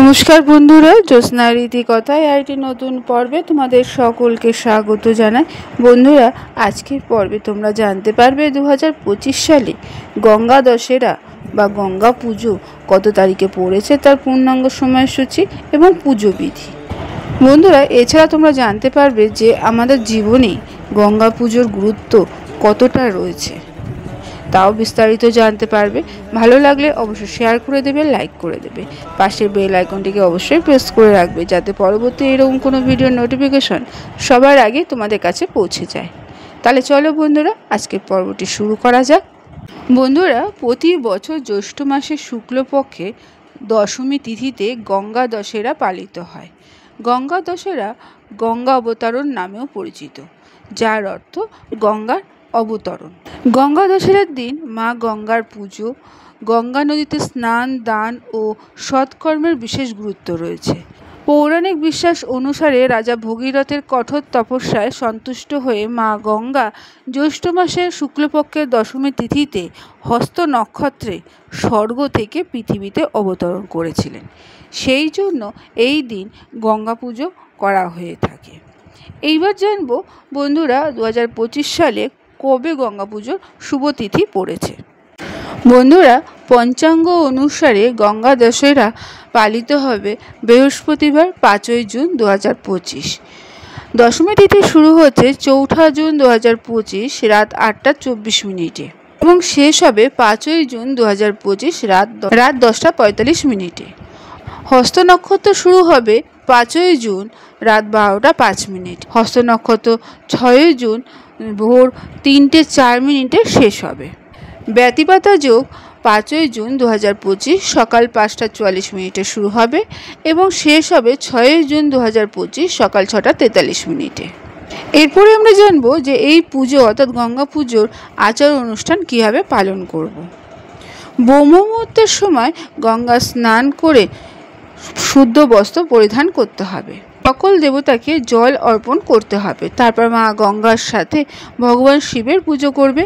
নমস্কার বন্ধুরা, জ্যোৎস্না রীতিকথায় আরেকটি নতুন পর্বে তোমাদের সকলকে স্বাগত জানাই। বন্ধুরা, আজকের পর্বে তোমরা জানতে পারবে 2025 সালে গঙ্গা দশেরা বা গঙ্গা পুজো কত তারিখে পড়েছে, তার পূর্ণাঙ্গ সময়সূচি এবং পুজো বিধি। বন্ধুরা, এছাড়া তোমরা জানতে পারবে যে আমাদের জীবনে গঙ্গা পুজোর গুরুত্ব কতটা রয়েছে, তাও বিস্তারিত জানতে পারবে। ভালো লাগলে অবশ্যই শেয়ার করে দেবে, লাইক করে দেবে, পাশের বেল আইকনটিকে অবশ্যই প্রেস করে রাখবে যাতে পরবর্তী এরকম কোনো ভিডিওর নোটিফিকেশন সবার আগে তোমাদের কাছে পৌঁছে যায়। তাহলে চলো বন্ধুরা, আজকের পর্বটি শুরু করা যাক। বন্ধুরা, প্রতি বছর জ্যৈষ্ঠ মাসের শুক্লপক্ষে দশমী তিথিতে গঙ্গা দশেরা পালিত হয়। গঙ্গা দশেরা গঙ্গা অবতরণ নামেও পরিচিত, যার অর্থ গঙ্গার অবতরণ। গঙ্গা দশেরার দিন মা গঙ্গার পুজো, গঙ্গা নদীতে স্নান, দান ও সৎকর্মের বিশেষ গুরুত্ব রয়েছে। পৌরাণিক বিশ্বাস অনুসারে রাজা ভগীরথের কঠোর তপস্যায় সন্তুষ্ট হয়ে মা গঙ্গা জ্যৈষ্ঠ মাসের শুক্লপক্ষের দশমী তিথিতে হস্ত নক্ষত্রে স্বর্গ থেকে পৃথিবীতে অবতরণ করেছিলেন। সেই জন্য এই দিন গঙ্গা পুজো করা হয়ে থাকে। এইবার জানবো বন্ধুরা, 2025 সালে কবে গঙ্গা পুজোর শুভ তিথি পড়েছে। বন্ধুরা, পঞ্চাঙ্গ অনুসারে গঙ্গা দশেরা পালিত হবে বৃহস্পতিবার 5ই জুন 2025। দশমী তিথি শুরু হচ্ছে 4 জুন 2025 রাত 8টা 24 মিনিটে এবং শেষ হবে 5ই জুন 2025 রাত 10টা 45 মিনিটে। হস্ত নক্ষত্র শুরু হবে 5ই জুন রাত 12টা 5 মিনিট। হস্ত নক্ষত্র 6ই জুন ভোর 3টে 4 মিনিটে শেষ হবে। ব্যতিপাতা যোগ 5ই জুন 2025 সকাল 5টা 44 মিনিটে শুরু হবে এবং শেষ হবে 6ই জুন 2025 সকাল 6টা 43 মিনিটে। এরপরে আমরা জানবো যে এই পুজো অর্থাৎ গঙ্গা পুজোর আচার অনুষ্ঠান কীভাবে পালন করব। ব্রহ্ম মুহূর্তের সময় গঙ্গা স্নান করে শুদ্ধ বস্ত্র পরিধান করতে হবে। সকল দেবতাকে জল অর্পণ করতে হবে। তারপর মা গঙ্গার সাথে ভগবান শিবের পুজো করবে।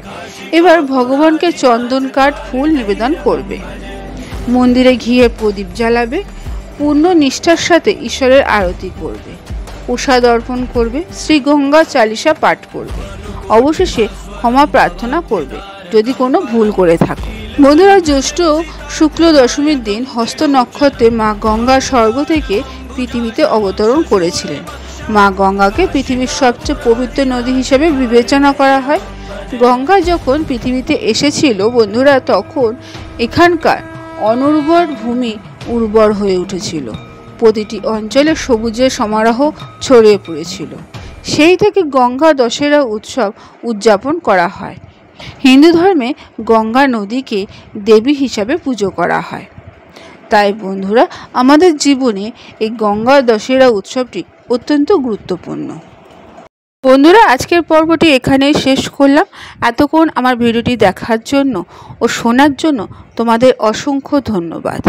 এবার ভগবানকে চন্দন কাঠ ফুল নিবেদন করবে। মন্দিরে ঘিয়ে প্রদীপ জ্বালাবে। পূর্ণ নিষ্ঠার সাথে ঈশ্বরের আরতি করবে। প্রসাদ অর্পণ করবে। শ্রী গঙ্গা চালিসা পাঠ করবে। অবশেষে ক্ষমা প্রার্থনা করবে যদি কোনো ভুল করে থাকো। বন্ধুরা, জ্যৈষ্ঠ শুক্ল দশমীর দিন হস্ত নক্ষত্রে মা গঙ্গা স্বর্গ থেকে পৃথিবীতে অবতরণ করেছিলেন। মা গঙ্গাকে পৃথিবীর সবচেয়ে পবিত্র নদী হিসেবে বিবেচনা করা হয়। গঙ্গা যখন পৃথিবীতে এসেছিল বন্ধুরা, তখন এখানকার অনুর্বর ভূমি উর্বর হয়ে উঠেছিল। প্রতিটি অঞ্চলে সবুজের সমারোহ ছড়িয়ে পড়েছিল। সেই থেকে গঙ্গা দশেরা উৎসব উদযাপন করা হয়। হিন্দু ধর্মে গঙ্গা নদীকে দেবী হিসাবে পুজো করা হয়। তাই বন্ধুরা, আমাদের জীবনে এই গঙ্গা দশেরা উৎসবটি অত্যন্ত গুরুত্বপূর্ণ। বন্ধুরা, আজকের পর্বটি এখানেই শেষ করলাম। এতক্ষণ আমার ভিডিওটি দেখার জন্য ও শোনার জন্য তোমাদের অসংখ্য ধন্যবাদ।